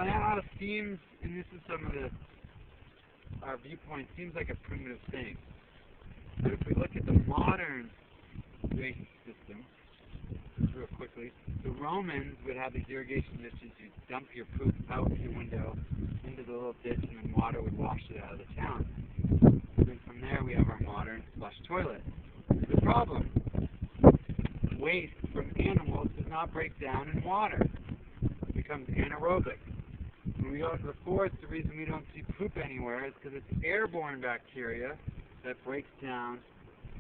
now it seems, and this is some of our viewpoint, seems like a primitive thing. But if we look at the modern waste system, real quickly, the Romans would have these irrigation ditches. You'd dump your poop out your window into the little ditch, and then water would wash it out of the town. And then from there, we have our modern flush toilet. The problem: waste from animals does not break down in water. It becomes anaerobic. When we go to the forest, the reason we don't see poop anywhere is because it's airborne bacteria that breaks down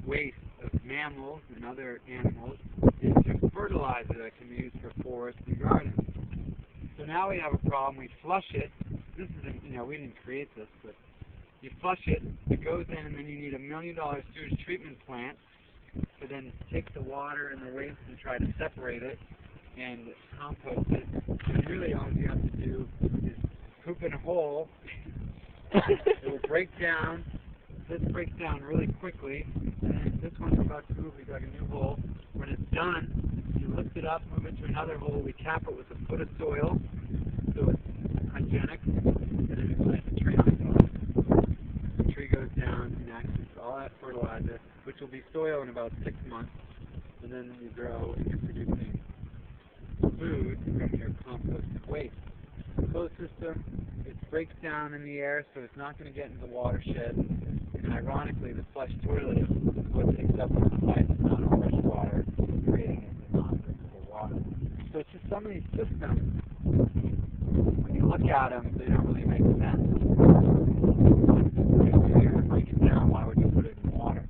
waste of mammals and other animals into fertilizer that can be used for forests and gardens. So now we have a problem. We flush it. This isn't, we didn't create this, but you flush it, it goes in, and then you need $1 million sewage treatment plant to then take the water and the waste and try to separate it and compost it. And really all you have to do is poop in a hole. It will break down. This breaks down really quickly. And this one's about to move. We dug a new hole. When it's done, you lift it up, move it to another hole. We cap it with a foot of soil, so it's hygienic. And then we plant a tree on top. The tree goes down, next, all that fertilizer, which will be soil in about 6 months. And then you grow and you're producing food from your composted waste. The closed system, it breaks down in the air, so it's not going to get into the watershed. And ironically, the flush toilet is what takes up the site, not all fresh water, creating it as non-drinkable water. So it's just some of these systems, when you look at them, they don't really make sense. If you're going to break it down, why would you put it in water?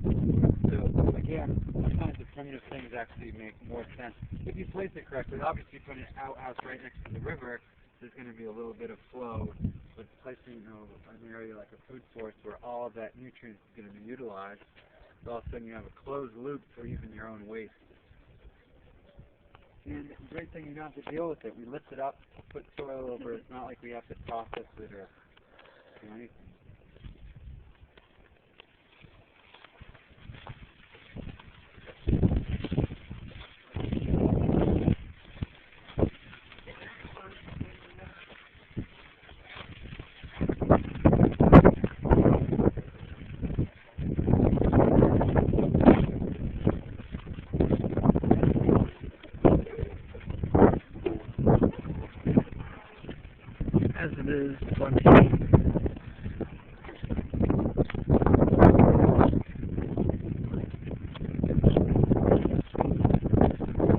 So again, sometimes the primitive things actually make more sense if you place it correctly. Obviously, putting an outhouse right next to the river, there's going to be a little bit of flow, but placing an area like a food source where all of that nutrient is going to be utilized, so all of a sudden you have a closed loop for even your own waste. And the great thing, you don't have to deal with it. We lift it up, put soil over it. It's not like we have to process it or do anything. As it is,